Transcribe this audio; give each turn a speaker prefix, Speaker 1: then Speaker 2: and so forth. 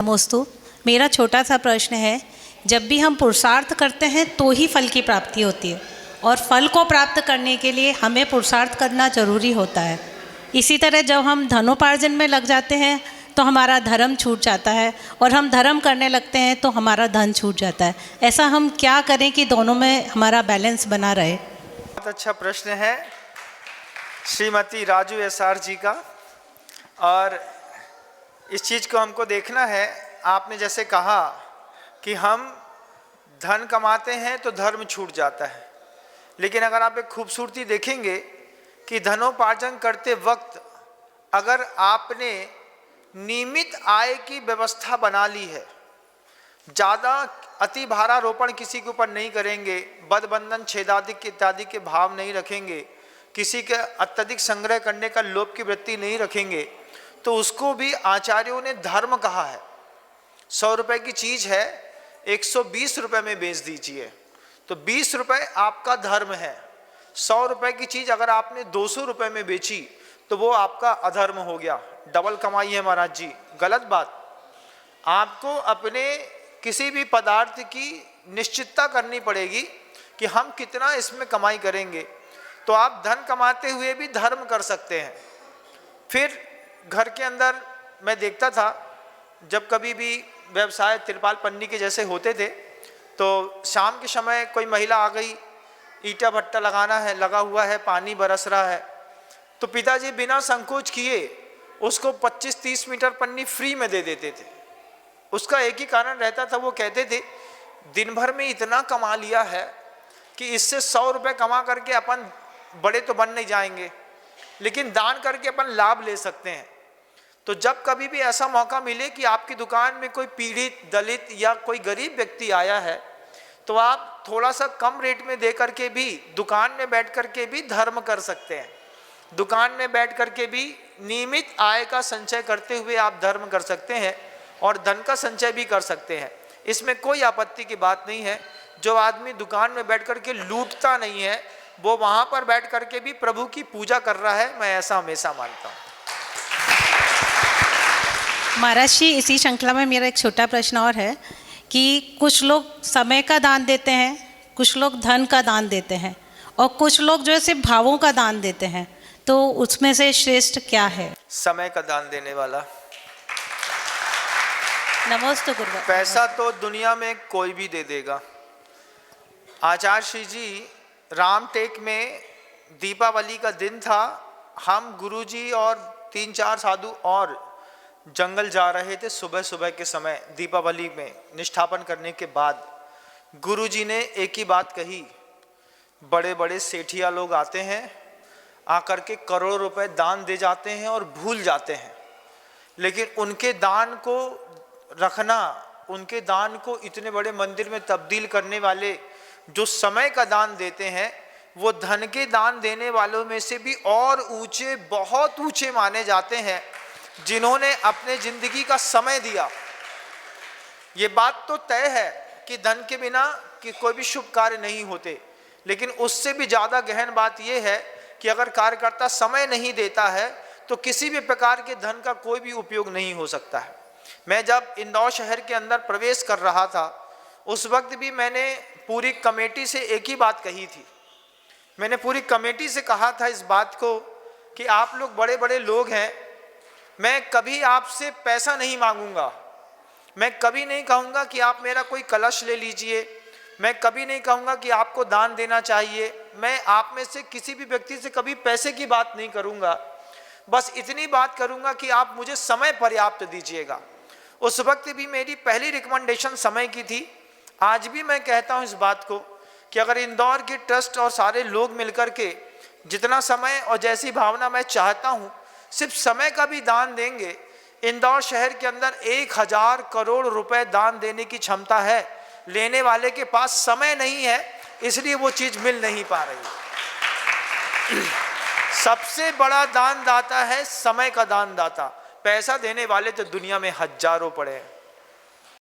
Speaker 1: नमोस्तु। मेरा छोटा सा प्रश्न है, जब भी हम पुरुषार्थ करते हैं तो ही फल की प्राप्ति होती है और फल को प्राप्त करने के लिए हमें पुरुषार्थ करना जरूरी होता है। इसी तरह जब हम धनोपार्जन में लग जाते हैं तो हमारा धर्म छूट जाता है और हम धर्म करने लगते हैं तो हमारा धन छूट जाता है। ऐसा हम क्या करें कि दोनों में हमारा बैलेंस बना रहे?
Speaker 2: बहुत अच्छा प्रश्न है श्रीमती राजू एसआर जी का, और इस चीज़ को हमको देखना है। आपने जैसे कहा कि हम धन कमाते हैं तो धर्म छूट जाता है, लेकिन अगर आप एक खूबसूरती देखेंगे कि धनोपार्जन करते वक्त अगर आपने नियमित आय की व्यवस्था बना ली है, ज़्यादा अति भारारोपण किसी के ऊपर नहीं करेंगे, बदबंधन छेदादिक इत्यादि के भाव नहीं रखेंगे, किसी के अत्यधिक संग्रह करने का लोभ की वृत्ति नहीं रखेंगे, तो उसको भी आचार्यों ने धर्म कहा है। 100 रुपए की चीज़ है, 120 रुपए में बेच दीजिए तो 20 रुपए आपका धर्म है। 100 रुपए की चीज़ अगर आपने 200 रुपए में बेची तो वो आपका अधर्म हो गया, डबल कमाई है महाराज जी, गलत बात। आपको अपने किसी भी पदार्थ की निश्चितता करनी पड़ेगी कि हम कितना इसमें कमाई करेंगे, तो आप धन कमाते हुए भी धर्म कर सकते हैं। फिर घर के अंदर मैं देखता था, जब कभी भी व्यवसाय तिरपाल पन्नी के जैसे होते थे तो शाम के समय कोई महिला आ गई, ईंटा भट्टा लगाना है, लगा हुआ है, पानी बरस रहा है, तो पिताजी बिना संकोच किए उसको 25-30 मीटर पन्नी फ्री में दे देते थे। उसका एक ही कारण रहता था, वो कहते थे दिन भर में इतना कमा लिया है कि इससे 100 रुपये कमा करके अपन बड़े तो बन नहीं जाएंगे, लेकिन दान करके अपन लाभ ले सकते हैं। तो जब कभी भी ऐसा मौका मिले कि आपकी दुकान में कोई पीड़ित, दलित या कोई गरीब व्यक्ति आया है, तो आप थोड़ा सा कम रेट में दे करके भी दुकान में बैठ करके भी धर्म कर सकते हैं। दुकान में बैठ करके भी नियमित आय का संचय करते हुए आप धर्म कर सकते हैं और धन का संचय भी कर सकते हैं। इसमें कोई आपत्ति की बात नहीं है। जो आदमी दुकान में बैठ करके लूटता नहीं है, वो वहाँ पर बैठ करके भी प्रभु की पूजा कर रहा है, मैं ऐसा हमेशा मानता हूँ।
Speaker 1: महाराज जी, इसी श्रृंखला में मेरा एक छोटा प्रश्न और है कि कुछ लोग समय का दान देते हैं, कुछ लोग धन का दान देते हैं और कुछ लोग जो है सिर्फ भावों का दान देते हैं, तो उसमें से श्रेष्ठ क्या है?
Speaker 2: समय का दान देने वाला।
Speaker 1: नमस्ते गुरुदेव।
Speaker 2: पैसा तो दुनिया में कोई भी दे देगा। आचार्य श्री जी रामटेक में दीपावली का दिन था, हम गुरुजी और 3-4 साधु और जंगल जा रहे थे सुबह सुबह के समय। दीपावली में निष्ठापन करने के बाद गुरुजी ने एक ही बात कही, बड़े बड़े सेठिया लोग आते हैं, आकर के करोड़ों रुपए दान दे जाते हैं और भूल जाते हैं, लेकिन उनके दान को रखना, उनके दान को इतने बड़े मंदिर में तब्दील करने वाले जो समय का दान देते हैं, वो धन के दान देने वालों में से भी और ऊंचे, बहुत ऊंचे माने जाते हैं, जिन्होंने अपने जिंदगी का समय दिया। ये बात तो तय है कि धन के बिना कि कोई भी शुभ कार्य नहीं होते, लेकिन उससे भी ज़्यादा गहन बात यह है कि अगर कार्यकर्ता समय नहीं देता है तो किसी भी प्रकार के धन का कोई भी उपयोग नहीं हो सकता है। मैं जब इंदौर शहर के अंदर प्रवेश कर रहा था, उस वक्त भी मैंने पूरी कमेटी से एक ही बात कही थी। मैंने पूरी कमेटी से कहा था इस बात को कि आप लोग बड़े बड़े लोग हैं, मैं कभी आपसे पैसा नहीं मांगूंगा, मैं कभी नहीं कहूँगा कि आप मेरा कोई कलश ले लीजिए, मैं कभी नहीं कहूँगा कि आपको दान देना चाहिए, मैं आप में से किसी भी व्यक्ति से कभी पैसे की बात नहीं करूँगा, बस इतनी बात करूँगा कि आप मुझे समय पर्याप्त दीजिएगा। उस वक्त भी मेरी पहली रिकमेंडेशन समय की थी। आज भी मैं कहता हूँ इस बात को कि अगर इंदौर के ट्रस्ट और सारे लोग मिलकर के जितना समय और जैसी भावना मैं चाहता हूँ सिर्फ समय का भी दान देंगे, इंदौर शहर के अंदर 1000 करोड़ रुपए दान देने की क्षमता है। लेने वाले के पास समय नहीं है, इसलिए वो चीज़ मिल नहीं पा रही। सबसे बड़ा दान दाता है समय का दान दाता। पैसा देने वाले तो दुनिया में हजारों पड़े हैं।